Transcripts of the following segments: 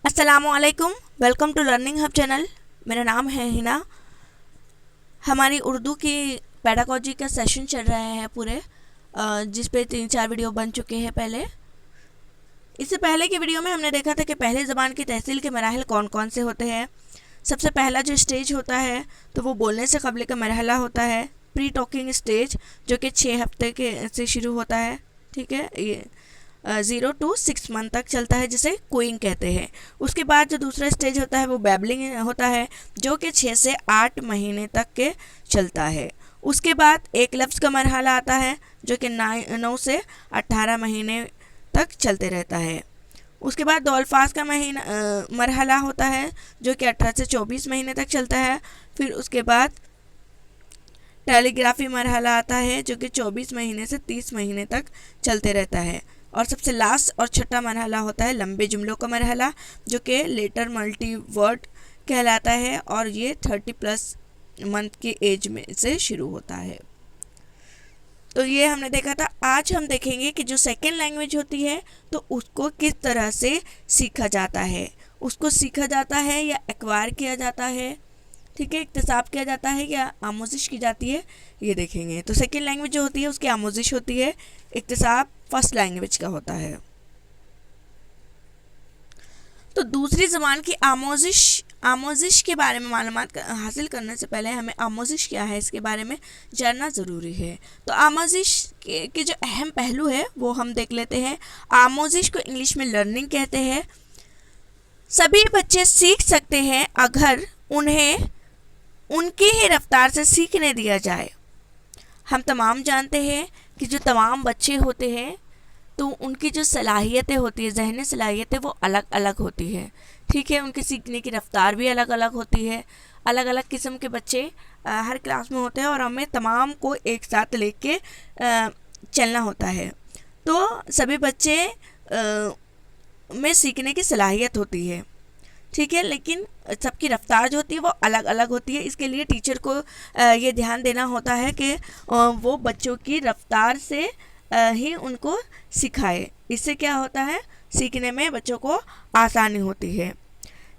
अस्सलामुअलैकुम, welcome to learning hub channel. मेरा नाम है हिना। हमारी उर्दू की पेडागोजी का सेशन चल रहे हैं पूरे, जिस पे 3-4 वीडियो बन चुके हैं पहले। इससे पहले की वीडियो में हमने देखा था कि पहले ज़बान की तहसील के मराहल कौन कौन से होते हैं। सबसे पहला जो स्टेज होता है तो वो बोलने से कबल का मरहला होता है, प्री टॉकिंग स्टेज, जो कि 6 हफ्ते के से शुरू होता है। ठीक है, ये 0 to 6 मंथ तक चलता है, जिसे कोइंग कहते हैं। उसके बाद जो दूसरा स्टेज होता है वो बैबलिंग होता है, जो कि 6 से 8 महीने तक के चलता है। उसके बाद एक लफ्ज़ का मरहला आता है, जो कि 9 से 18 महीने तक चलते रहता है। उसके बाद दो अल्फाज का मरहला होता है, जो कि 18 से 24 महीने तक चलता है। फिर उसके बाद टेलीग्राफी मरहला आता है, जो कि 24 महीने से 30 महीने तक चलते रहता है। और सबसे लास्ट और छठा मरहला होता है लंबे जुमलों का मरहला, जो कि लेटर मल्टी वर्ड कहलाता है, और ये 30+ मंथ की एज में से शुरू होता है। तो ये हमने देखा था। आज हम देखेंगे कि जो सेकेंड लैंग्वेज होती है तो उसको किस तरह से सीखा जाता है। उसको सीखा जाता है या एक्वायर किया जाता है, ठीक है, इक्तिसाब किया जाता है या आमोजिश की जाती है, ये देखेंगे। तो सेकेंड लैंग्वेज जो होती है उसकी आमोजिश होती है, इक्तिसाब फर्स्ट लैंग्वेज का होता है। तो दूसरी ज़बान की आमोजिश के बारे में मालूमात हासिल करने से पहले हमें आमोजिश क्या है इसके बारे में जानना ज़रूरी है। तो आमोजिश के जो अहम पहलू है वो हम देख लेते हैं। आमोजिश को इंग्लिश में लर्निंग कहते हैं। सभी बच्चे सीख सकते हैं अगर उन्हें उनकी ही रफ्तार से सीखने दिया जाए। हम तमाम जानते हैं कि जो तमाम बच्चे होते हैं तो उनकी जो सलाहियतें होती है, ज़हनी सलाहियतें, वो अलग अलग होती है। ठीक है, उनकी सीखने की रफ्तार भी अलग अलग होती है। अलग अलग किस्म के बच्चे हर क्लास में होते हैं और हमें तमाम को एक साथ लेके चलना होता है। तो सभी बच्चे में सीखने की सलाहियत होती है, ठीक है, लेकिन सबकी रफ्तार जो होती है वो अलग अलग होती है। इसके लिए टीचर को ये ध्यान देना होता है कि वो बच्चों की रफ्तार से ही उनको सिखाए। इससे क्या होता है, सीखने में बच्चों को आसानी होती है।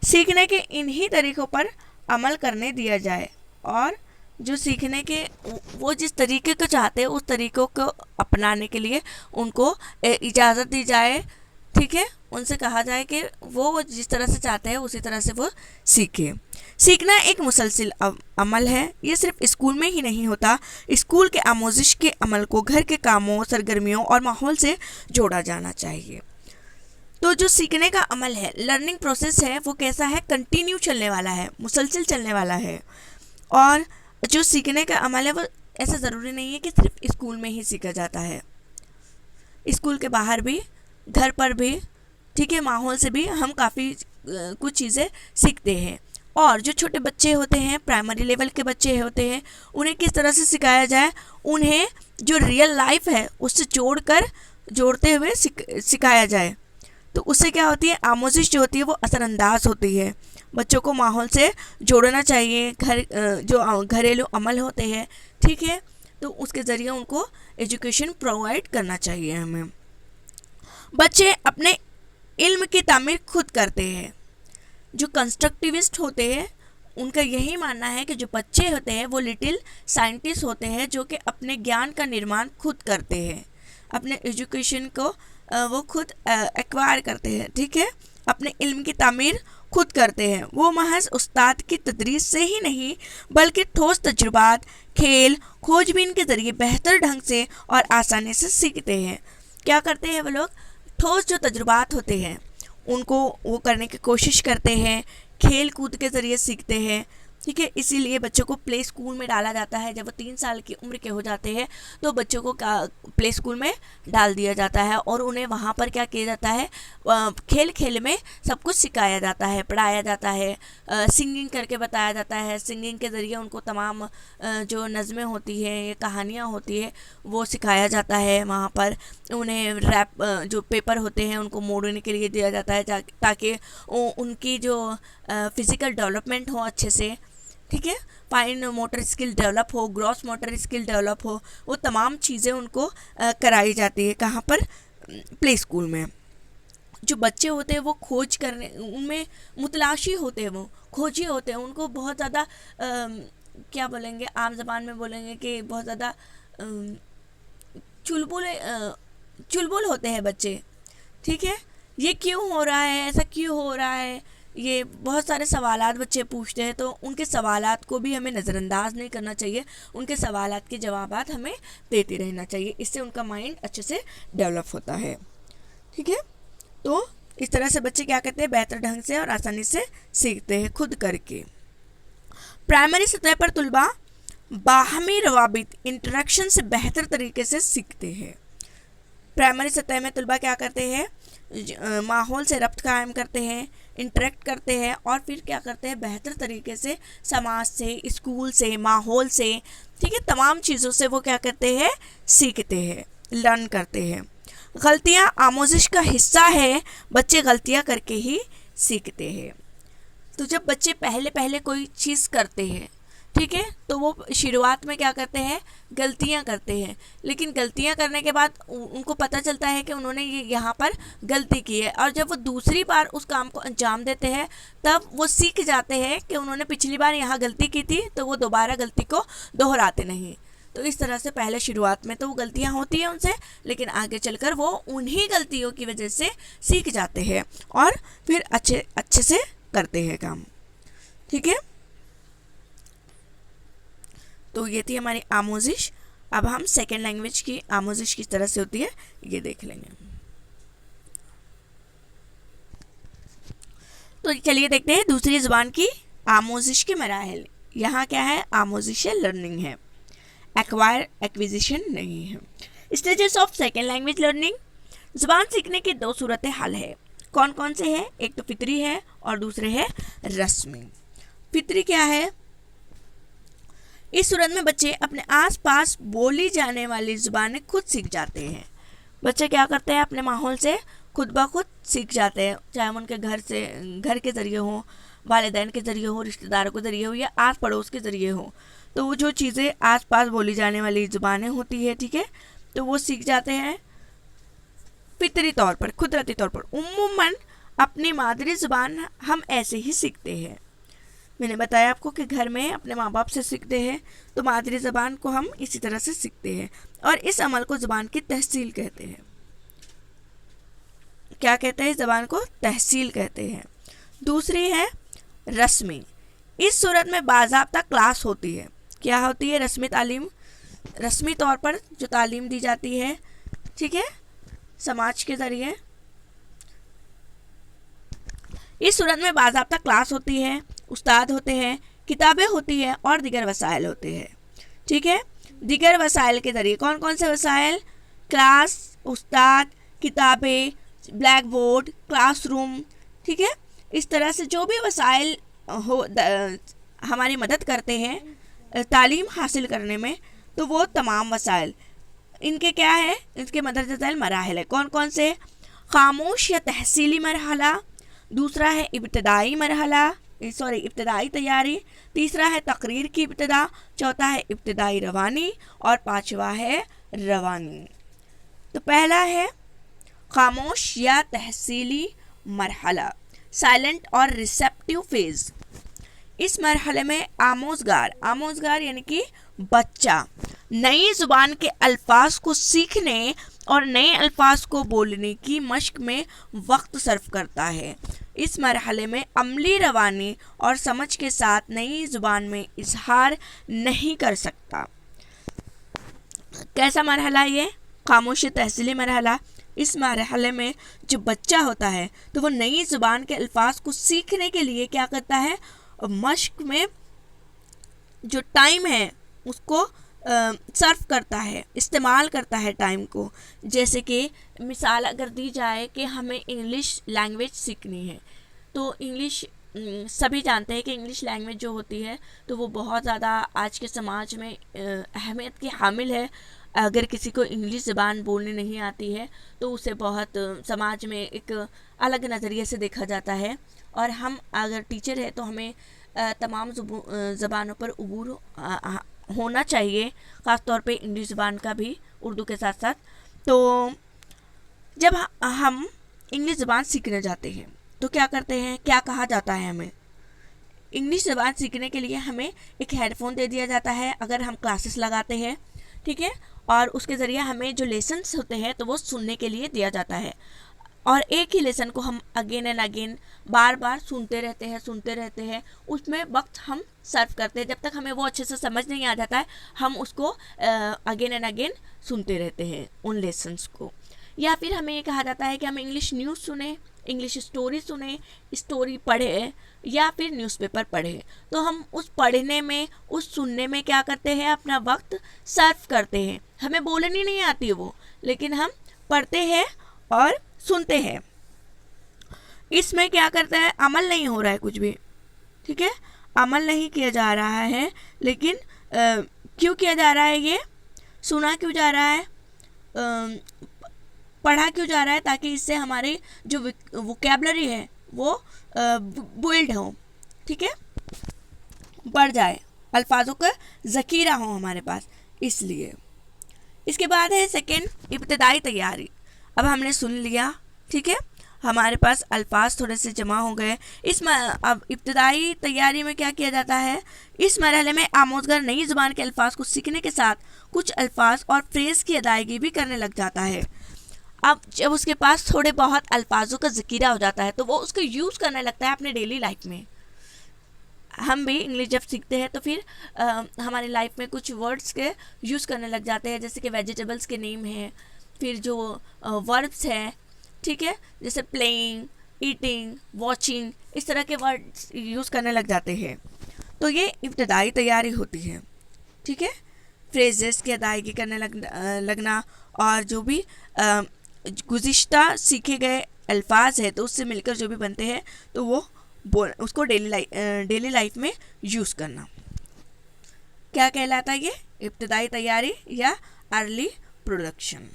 सीखने के इन्हीं तरीक़ों पर अमल करने दिया जाए और जो सीखने के वो जिस तरीके को चाहते हैं उस तरीक़ों को अपनाने के लिए उनको इजाज़त दी जाए। ठीक है, उनसे कहा जाए कि वो जिस तरह से चाहते हैं उसी तरह से वो सीखें। सीखना एक मुसलसिल अमल है। ये सिर्फ स्कूल में ही नहीं होता। स्कूल के आमोजिश के अमल को घर के कामों, सरगर्मियों और माहौल से जोड़ा जाना चाहिए। तो जो सीखने का अमल है, लर्निंग प्रोसेस है, वो कैसा है, कंटिन्यू चलने वाला है, मुसलसिल चलने वाला है। और जो सीखने का अमल है वो ऐसा ज़रूरी नहीं है कि सिर्फ स्कूल में ही सीखा जाता है। स्कूल के बाहर भी, घर पर भी, ठीक है, माहौल से भी हम काफ़ी कुछ चीज़ें सीखते हैं। और जो छोटे बच्चे होते हैं, प्राइमरी लेवल के बच्चे होते हैं, उन्हें किस तरह से सिखाया जाए, उन्हें जो रियल लाइफ है उससे जोड़ते हुए सिखाया जाए। तो उससे क्या होती है, आमोजिश जो होती है वो असरअंदाज होती है। बच्चों को माहौल से जोड़ना चाहिए। जो घरेलू अमल होते हैं, ठीक है, तो उसके ज़रिए उनको एजुकेशन प्रोवाइड करना चाहिए हमें। बच्चे अपने इल्म की तामीर खुद करते हैं। जो कंस्ट्रक्टिविस्ट होते हैं उनका यही मानना है कि जो बच्चे होते हैं वो लिटिल साइंटिस्ट होते हैं, जो कि अपने ज्ञान का निर्माण खुद करते हैं, अपने एजुकेशन को वो खुद एक्वायर करते हैं। ठीक है, अपने इल्म की तामीर खुद करते हैं। वो महज उस्ताद की तदरीस से ही नहीं बल्कि ठोस तजुर्बात, खेल, खोजबीन के ज़रिए बेहतर ढंग से और आसानी से सीखते हैं। क्या करते हैं वो लोग, ठोस जो तजुर्बात होते हैं उनको वो करने की कोशिश करते हैं, खेल कूद के ज़रिए सीखते हैं। ठीक है, इसीलिए बच्चों को प्ले स्कूल में डाला जाता है। जब वो 3 साल की उम्र के हो जाते हैं तो बच्चों को प्ले स्कूल में डाल दिया जाता है और उन्हें वहाँ पर क्या किया जाता है, खेल खेल में सब कुछ सिखाया जाता है, पढ़ाया जाता है, सिंगिंग करके बताया जाता है। सिंगिंग के ज़रिए उनको तमाम जो नज़में होती हैं या कहानियाँ होती है वो सिखाया जाता है। वहाँ पर उन्हें रैप जो पेपर होते हैं उनको मोड़ने के लिए दिया जाता है ताकि उनकी जो फिज़िकल डेवलपमेंट हो अच्छे से। ठीक है, फाइन मोटर स्किल डेवलप हो, ग्रॉस मोटर स्किल डेवलप हो, वो तमाम चीज़ें उनको कराई जाती है। कहाँ पर, प्ले स्कूल में। जो बच्चे होते हैं वो खोज करने उनमें मुतलाशी होते हैं, वो खोजी होते हैं, उनको बहुत ज़्यादा क्या बोलेंगे, आम ज़बान में बोलेंगे कि बहुत ज़्यादा चुलबुल चुलबुल होते हैं बच्चे, ठीक है। ये क्यों हो रहा है, ऐसा क्यों हो रहा है, ये बहुत सारे सवालात बच्चे पूछते हैं, तो उनके सवालात को भी हमें नज़रअंदाज नहीं करना चाहिए, उनके सवालात के जवाबात हमें देते रहना चाहिए, इससे उनका माइंड अच्छे से डेवलप होता है, ठीक है। तो इस तरह से बच्चे क्या करते हैं, बेहतर ढंग से और आसानी से सीखते हैं खुद करके। प्राइमरी सतह पर तुलबा बाहमी रवाबित इंटरेक्शन से बेहतर तरीके से सीखते हैं। प्राइमरी सतह में तुलबा क्या करते हैं, माहौल से रब्त कायम करते हैं, इंटरेक्ट करते हैं और फिर क्या करते हैं, बेहतर तरीके से समाज से, स्कूल से, माहौल से, ठीक है, तमाम चीज़ों से वो क्या करते हैं, सीखते हैं, लर्न करते हैं। गलतियाँ आमोजिश का हिस्सा है, बच्चे गलतियाँ करके ही सीखते हैं। तो जब बच्चे पहले पहले कोई चीज़ करते हैं, ठीक है, तो वो शुरुआत में क्या करते हैं, गलतियाँ करते हैं, लेकिन गलतियाँ करने के बाद उनको पता चलता है कि उन्होंने ये यहाँ पर गलती की है, और जब वो दूसरी बार उस काम को अंजाम देते हैं तब वो सीख जाते हैं कि उन्होंने पिछली बार यहाँ गलती की थी, तो वो दोबारा गलती को दोहराते नहीं। तो इस तरह से पहले शुरुआत में तो वो गलतियाँ होती हैं उनसे, लेकिन आगे चलकर वो उन्हीं गलतियों की वजह से सीख जाते हैं और फिर अच्छे से करते हैं काम, ठीक है। तो ये थी हमारी आमोजिश। अब हम सेकेंड लैंग्वेज की आमोजिश किस तरह से होती है ये देख लेंगे। तो चलिए देखते हैं दूसरी ज़ुबान की आमोजिश के मराहिल। यहाँ क्या है, आमोजिश है, लर्निंग है, एक्वायर एक्विजिशन नहीं है। Stages of second language learning. ज़ुबान सीखने के दो सूरत हाल है, कौन कौन से हैं, एक तो फितरी है और दूसरे है रस्मी। फितरी क्या है, इस सूरत में बच्चे अपने आसपास बोली जाने वाली ज़ुबानें खुद सीख जाते हैं। बच्चे क्या करते हैं, अपने माहौल से खुद ब खुद सीख जाते हैं, चाहे उनके घर के ज़रिए हो, वालिदैन के ज़रिए हो, रिश्तेदारों के ज़रिए हो या आस पड़ोस के ज़रिए हो। तो वो जो चीज़ें आसपास बोली जाने वाली ज़ुबानें होती है, ठीक है, तो वो सीख जाते हैं फितरी तौर पर, कुदरती तौर पर। उम्मूमन अपनी मादरी ज़ुबान हम ऐसे ही सीखते हैं। मैंने बताया आपको कि घर में अपने माँ बाप से सीखते हैं, तो मादरी ज़बान को हम इसी तरह से सीखते हैं और इस अमल को ज़बान की तहसील कहते हैं। क्या कहते हैं, ज़बान को तहसील कहते हैं। दूसरी है रस्मी। इस सूरत में बाज़ाब्ता क्लास होती है। क्या होती है, रस्मी तालीम, रस्मी तौर पर जो तालीम दी जाती है, ठीक है, समाज के ज़रिए। इस सूरत में बाज़ाब्ता क्लास होती है, उस्ताद होते हैं, किताबें होती है और दीगर वसाइल होते हैं, ठीक है। दीगर वसाइल के ज़रिए कौन कौन से वसाइल, क्लास, उस्ताद, किताबें, ब्लैक बोर्ड, क्लासरूम, ठीक है। इस तरह से जो भी वसाइल हमारी मदद करते हैं तालीम हासिल करने में, तो वो तमाम वसाइल, इनके क्या है, इनके मदद मराहिल है। कौन कौन से, खामोश या तहसीली मरहला, दूसरा है इब्तदाई मरहला, इब्तदाई तैयारी, तीसरा है तकरीर की इब्तदा, चौथा है इब्तदाई रवानी और पांचवा है रवानी। तो पहला है खामोश या तहसीली मरहला, साइलेंट और रिसेप्टिव फेज। इस मरहले में आमोजगार यानी कि बच्चा नई ज़ुबान के अल्फाज को सीखने और नए अल्फाज को बोलने की मश्क में वक्त सर्फ करता है। इस मरहले में अमली रवानी और समझ के साथ नई ज़ुबान में इजहार नहीं कर सकता। कैसा मरहला ये, खामोश तहसीली मरहला। इस मरहले में जो बच्चा होता है तो वो नई ज़ुबान के अल्फाज को सीखने के लिए क्या करता है, मश्क में जो टाइम है उसको सर्फ करता है, इस्तेमाल करता है टाइम को। जैसे कि मिसाल अगर दी जाए कि हमें इंग्लिश लैंग्वेज सीखनी है, तो इंग्लिश सभी जानते हैं कि इंग्लिश लैंग्वेज जो होती है तो वो बहुत ज़्यादा आज के समाज में अहमियत की हामिल है। अगर किसी को इंग्लिश ज़बान बोलनी नहीं आती है तो उसे बहुत समाज में एक अलग नज़रिए से देखा जाता है, और हम अगर टीचर है तो हमें तमाम ज़बानों पर उबूर होना चाहिए, ख़ास तौर पे इंग्लिश ज़बान का भी, उर्दू के साथ साथ। तो जब हम इंग्लिश ज़बान सीखने जाते हैं तो क्या करते हैं, क्या कहा जाता है हमें? इंग्लिश ज़बान सीखने के लिए हमें एक हेडफोन दे दिया जाता है अगर हम क्लासेस लगाते हैं, ठीक है, और उसके ज़रिए हमें जो लेसन्स होते हैं तो वो सुनने के लिए दिया जाता है, और एक ही लेसन को हम अगेन एंड अगेन बार बार सुनते रहते हैं। उसमें वक्त हम सर्व करते हैं, जब तक हमें वो अच्छे से समझ नहीं आ जाता है हम उसको अगेन एंड अगेन सुनते रहते हैं उन लेसन्स को। या फिर हमें ये कहा जाता है कि हम इंग्लिश न्यूज़ सुने, इंग्लिश स्टोरी सुने, स्टोरी पढ़े या फिर न्यूज़पेपर पढ़े। तो हम उस पढ़ने में, उस सुनने में क्या करते हैं, अपना वक्त सर्व करते हैं। हमें बोलनी नहीं आती वो, लेकिन हम पढ़ते हैं और सुनते हैं। इसमें क्या करता है, अमल नहीं हो रहा है कुछ भी, ठीक है, अमल नहीं किया जा रहा है, लेकिन क्यों किया जा रहा है, ये सुना क्यों जा रहा है, पढ़ा क्यों जा रहा है, ताकि इससे हमारी जो वोकैबुलरी है वो बिल्ड हो, ठीक है, बढ़ जाए, अल्फाजों का ज़ख़ीरा हो हमारे पास, इसलिए। इसके बाद है सेकंड, इब्तिदाई तैयारी। अब हमने सुन लिया, ठीक है, हमारे पास अल्फाज थोड़े से जमा हो गए। अब इब्तिदाई तैयारी में क्या किया जाता है, इस मरहले में आमोज़गार नई ज़ुबान के अल्फाज को सीखने के साथ कुछ अल्फाज और फ्रेज़ की अदायगी भी करने लग जाता है। अब जब उसके पास थोड़े बहुत अल्फाजों का ज़ख़ीरा हो जाता है तो वो उसको यूज़ करने लगता है अपने डेली लाइफ में। हम भी इंग्लिश जब सीखते हैं तो फिर हमारी लाइफ में कुछ वर्ड्स के यूज़ करने लग जाते हैं, जैसे कि वेजिटेबल्स के नेम हैं, फिर जो वर्ब्स हैं, ठीक है, जैसे प्लेइंग, ईटिंग, वॉचिंग, इस तरह के वर्ड्स यूज़ करने लग जाते हैं। तो ये इब्तिदाई तैयारी होती है, ठीक है, फ्रेजेस की अदायगी करने लगना, और जो भी गुज़िश्ता सीखे गए अल्फाज है तो उससे मिलकर जो भी बनते हैं तो वो उसको डेली लाइफ में यूज़ करना, क्या कहलाता है ये, इब्तिदाई तैयारी या अर्ली प्रोडक्शन।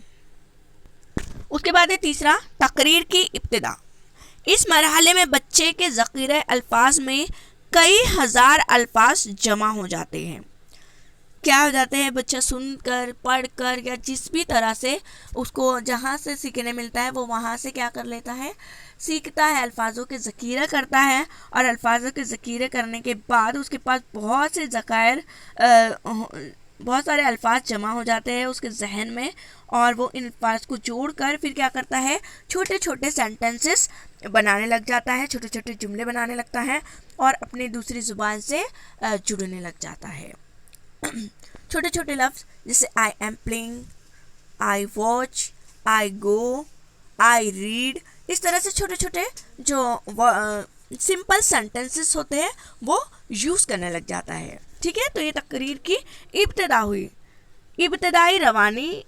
उसके बाद है तीसरा, तकरीर की इब्तिदा। इस मरहले में बच्चे के ज़ख़ीरे अल्फाज में कई हज़ार अल्फाज जमा हो जाते हैं। क्या हो जाते हैं, बच्चा सुनकर, पढ़कर या जिस भी तरह से उसको जहाँ से सीखने मिलता है वो वहाँ से क्या कर लेता है, सीखता है, अल्फाजों के ज़ख़ीरा करता है, और अल्फाजों के ज़ख़ीरे करने के बाद उसके पास बहुत से ज़ख़ायर, बहुत सारे अल्फाज जमा हो जाते हैं उसके जहन में, और वो इन अल्फाज को जोड़कर फिर क्या करता है, छोटे छोटे सेंटेंसेस बनाने लग जाता है, छोटे छोटे जुमले बनाने लगता है और अपनी दूसरी ज़ुबान से जुड़ने लग जाता है। छोटे छोटे लफ्ज़ जैसे I am playing, I watch, I go, I read, इस तरह से छोटे छोटे जो सिंपल सेंटेंसेस होते हैं वो यूज़ करने लग जाता है, ठीक है। तो ये तकरीर की इब्तिदा हुई। इब्तिदाई रवानी,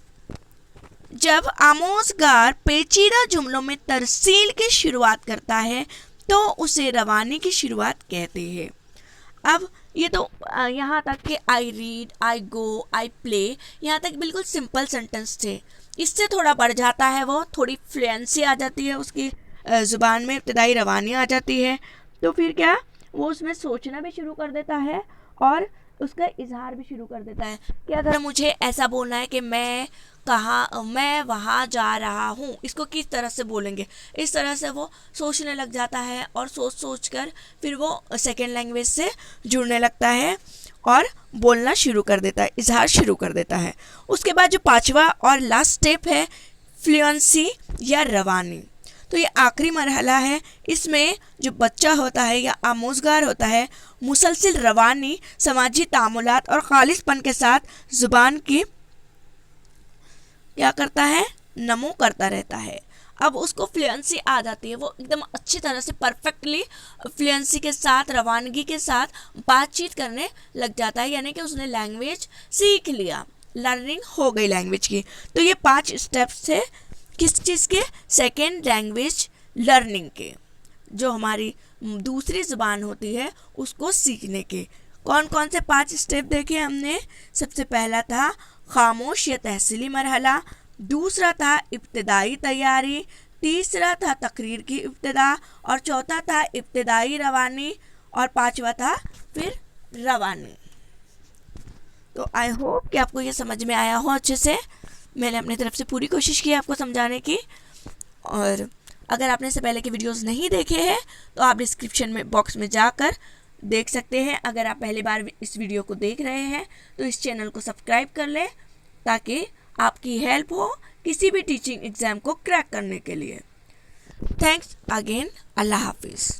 जब आमोज़गार पेचीदा जुमलों में तरसील की शुरुआत करता है तो उसे रवानी की शुरुआत कहते हैं। अब ये तो यहाँ तक कि I read, I go, I play, यहाँ तक बिल्कुल सिंपल सेंटेंस थे। इससे थोड़ा बढ़ जाता है, वो थोड़ी फ्लुएंसी आ जाती है उसकी ज़ुबान में, इब्तिदाई रवानी आ जाती है, तो फिर क्या, वो उसमें सोचना भी शुरू कर देता है और उसका इजहार भी शुरू कर देता है कि अगर मुझे ऐसा बोलना है कि मैं वहाँ जा रहा हूँ, इसको किस तरह से बोलेंगे, इस तरह से वो सोचने लग जाता है, और सोच कर फिर वो सेकेंड लैंग्वेज से जुड़ने लगता है और बोलना शुरू कर देता है, इजहार शुरू कर देता है। उसके बाद जो पांचवा और लास्ट स्टेप है फ्लुएंसी या रवानी, तो ये आखिरी मरहला है। इसमें जो बच्चा होता है या आमोज़गार होता है मुसलसिल रवानी, समाजी तामुलात और खालिसपन के साथ ज़ुबान की क्या करता है, नमो करता रहता है। अब उसको फ्लुएंसी आ जाती है, वो एकदम अच्छी तरह से परफेक्टली फ्लुएंसी के साथ, रवानगी के साथ बातचीत करने लग जाता है, यानी कि उसने लैंग्वेज सीख लिया, लर्निंग हो गई लैंग्वेज की। तो ये 5 स्टेप्स थे किस चीज़ के, सेकेंड लैंग्वेज लर्निंग के, जो हमारी दूसरी ज़ुबान होती है उसको सीखने के। कौन कौन से 5 स्टेप देखे हमने? सबसे पहला था खामोश या तहसीली मरहला, दूसरा था इब्तिदाई तैयारी, तीसरा था तकरीर की इब्तिदा, और चौथा था इब्तिदाई रवानी, और पांचवा था फिर रवानी। तो आई होप कि आपको ये समझ में आया हो अच्छे से। मैंने अपनी तरफ से पूरी कोशिश की आपको समझाने की, और अगर आपने इससे पहले के वीडियोस नहीं देखे हैं तो आप डिस्क्रिप्शन में बॉक्स में जाकर देख सकते हैं। अगर आप पहली बार इस वीडियो को देख रहे हैं तो इस चैनल को सब्सक्राइब कर लें ताकि आपकी हेल्प हो किसी भी टीचिंग एग्ज़ाम को क्रैक करने के लिए। Thanks again. अल्लाह हाफिज़।